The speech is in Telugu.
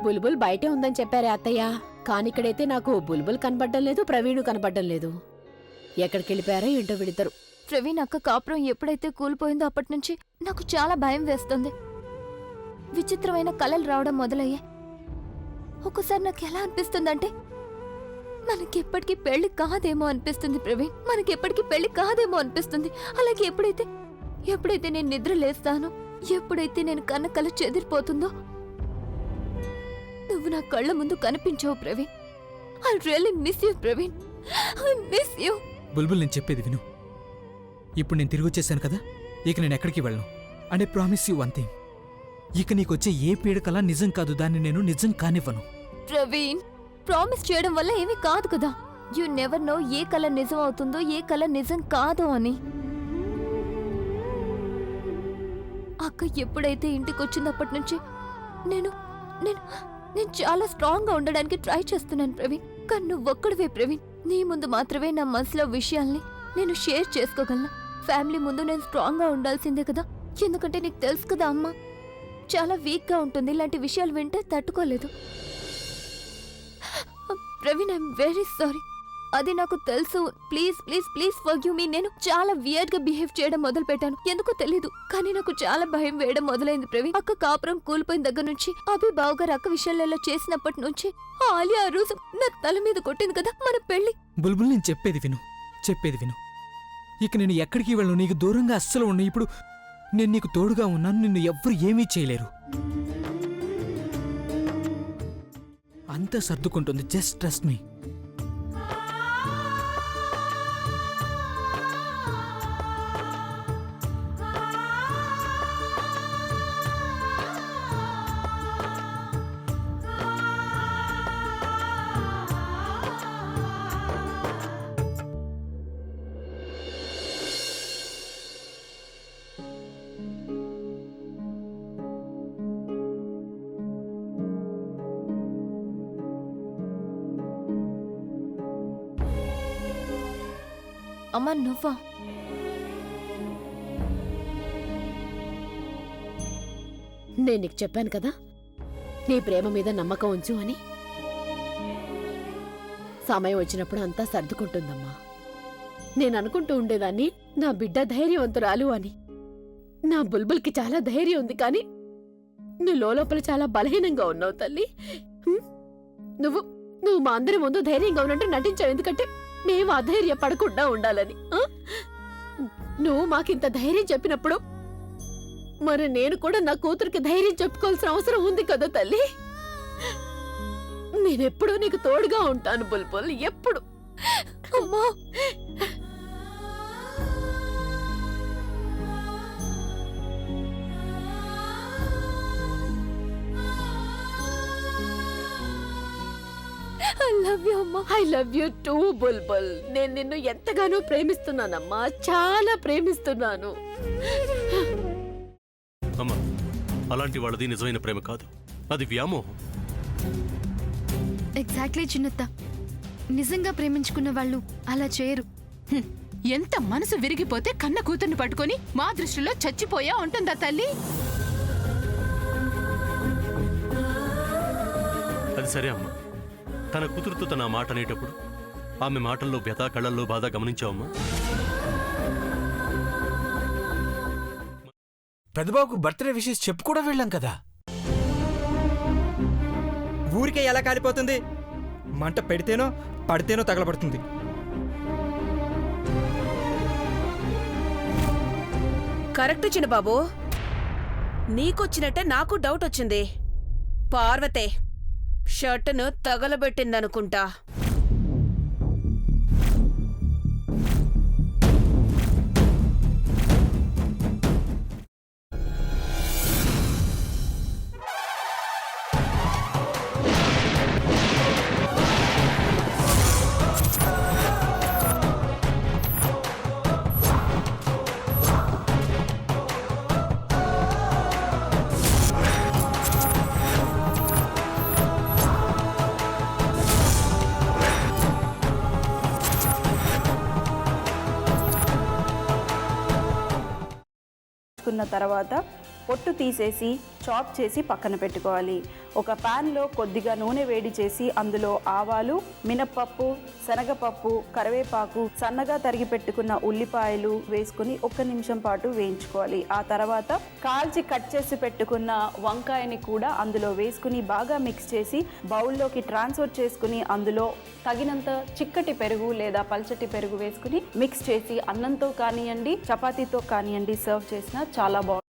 బుల్బుల్ బయటే ఉందని చెప్పారే అత్తయ్య. కానిక్కడైతే నాకు బుల్బుల్ కనబడ్డం లేదు, ప్రవీణు కనబడ్డం లేదు. ఎక్కడికెళ్ళిపోయారో ఏంటో వీడిద్దరు. ప్రవీణ్ అక్క కాపురం ఎప్పుడైతే కూలిపోయిందో అప్పటినుంచి నాకు చాలా భయం వేస్తుంది. విచిత్రమైన కలలు రావడం మొదలయ్యాయి. ఒక్కోసారి నాకు ఎలా అనిపిస్తుందంటే మనకెప్పటికీ పెళ్లి కాదేమో అనిపిస్తుంది ప్రవీణ్, మనకెప్పటికీ పెళ్లి కాదేమో అనిపిస్తుంది. అలాగే ఎప్పుడైతే నేను నిద్ర లేస్తానో, ఎప్పుడైతే నేను కన్న కల చెదిరిపోతుందో నువ్వు నా కళ్ళ ముందు కనిపించావు Praveen. I really miss you Praveen, I miss you. Bulbul, నేను చెప్పేది విను. ఇప్పుడు నేను తిరిగి వచ్చేసాను కదా, ఇక నేను ఎక్కడికి వెళ్ళను. And I promise you one thing, ఇక నీకొచ్చే ఏ పీడకలా నిజం కాదు, దాన్ని నేను నిజం కానివ్వను. ప్రవీణ్, ప్రామిస్ చేయడం వల్ల ఏమీ కాదు కదా. యు నెవర్ నో ఏ కల నిజం అవుతుందో, ఏ కల నిజం కాదో అని. అక్క ఎప్పుడైతే ఇంటికి వచ్చినప్పటి నుంచి నేను నేను నేను చాలా స్ట్రాంగ్ గా ఉండడానికి ట్రై చేస్తున్నాను ప్రవీణ్. కానీ నువ్వొక్కడివే ప్రవీణ్. నీ ముందు మాత్రమే నా మనసులో విషయాల్ని నేను షేర్ చేసుకోగలను. ఫ్యామిలీ ముందు నేను స్ట్రాంగ్ గా ఉండాల్సిందే కదా. ఎందుకంటే నీకు తెలుసు కదా అమ్మ చాలా వీక్ గా ఉంటుంది, ఇలాంటి విషయాలు వింటే తట్టుకోలేదు. Praveen, I'm very sorry. అది నాకు తెలుసు. Please please please forgive me. నేను చాలా వియర్డ్ గా బిహేవ్ చేయడం మొదలు పెట్టాను, ఎందుకో తెలీదు. కానీ నాకు చాలా భయం వేయడం మొదలైంది ప్రవీణ్. అక్క కాపురం కూలిపోయిన దగ్గర నుంచి, అభి బావగారు అక్క విషయాలలో చేసినప్పటి నుంచి, ఆలియా ఆ రోజు నా తల మీద కొట్టింది కదా, మన పెళ్లి. బుల్బుల్, నేను చెప్పేది విను. ఇక నేను ఎక్కడికి వెళ్ళను, నీకు దూరంగా అస్సలు ఉన్నా. ఇప్పుడు నేను నీకు తోడుగా ఉన్నాను, నిన్ను ఎవ్వరు ఏమీ చేయలేరు. అంతా సర్దుకుంటుంది, జస్ట్ ట్రస్ట్ మీ. అమ్మా, నువ్వా? నేను నీకు చెప్పాను కదా, నీ ప్రేమ మీద నమ్మకం ఉంచు అని. సమయం వచ్చినప్పుడు అంతా సర్దుకుంటుందమ్మా. నేను అనుకుంటూ ఉండేదాన్ని నా బిడ్డ ధైర్యవంతురాలు అని. నా బుల్బుల్కి చాలా ధైర్యం ఉంది, కానీ నువ్వు లోపల చాలా బలహీనంగా ఉన్నావు తల్లి. నువ్వు మా అందరి ముందు ధైర్యంగా ఉన్నట్టు నటించావు, ఎందుకంటే మేము అధైర్య పడకుండా ఉండాలని. నువ్వు మాకింత ధైర్యం చెప్పినప్పుడు మరి నేను కూడా నా కూతురికి ధైర్యం చెప్పుకోవాల్సిన అవసరం ఉంది కదా తల్లి. నేనెప్పుడూ నీకు తోడుగా ఉంటాను బుల్బుల్, ఎప్పుడు. అమ్మా, ఐ లవ్ యూ అమ్మా. I love you too Bulbul. నేను నిన్ను ఎంతగానో ప్రేమిస్తున్నానమ్మా, చాలా ప్రేమిస్తున్నాను. అమ్మా, అలాంటి వాళ్ళది నిజమైన ప్రేమ కాదు, అది వ్యామోహం. ఎగ్జాక్ట్లీ చిన్నత్త, నిజంగా ప్రేమించుకున్న వాళ్ళు అలా చేయరు. ఎంత మనసు విరిగిపోతే కన్న కూతుర్ని పట్టుకొని మా దృష్టిలో చచ్చిపోయా ఉంటుందా తల్లి? అది సరే అమ్మా, తన కూతురుతో తన మాట అనేటప్పుడు ఆమె మాటల్లో వ్యథ, కళ్ళల్లో బాధ గమనించావమ్మా? పెద్దబాబుకు బర్త్డే విషెస్ చెప్పు కూడా వెళ్ళాం కదా. ఊరికే ఎలా కాలిపోతుంది? మంట పెడితేనో పడితేనో తగలబడుతుంది. కరెక్ట్ చిన్నబాబు, నీకొచ్చినట్టే నాకు డౌట్ వచ్చింది. పార్వతే షర్టును తగలబెట్టిందనుకుంటా. తర్వాత పొట్టు తీసేసి చాప్ చేసి పక్కన పెట్టుకోవాలి. ఒక ప్యాన్లో కొద్దిగా నూనె వేడి చేసి అందులో ఆవాలు, మినప్పప్పు, శనగపప్పు, కరివేపాకు, సన్నగా తరిగి పెట్టుకున్న ఉల్లిపాయలు వేసుకుని 1 నిమిషం పాటు వేయించుకోవాలి. ఆ తర్వాత కాల్చి కట్ చేసి పెట్టుకున్న వంకాయని కూడా అందులో వేసుకుని బాగా మిక్స్ చేసి బౌల్లోకి ట్రాన్స్ఫర్ చేసుకుని అందులో తగినంత చిక్కటి పెరుగు లేదా పల్చటి పెరుగు వేసుకుని మిక్స్ చేసి అన్నంతో కానివ్వండి, చపాతీతో కానివ్వండి సర్వ్ చేసినా చాలా బాగుంటుంది.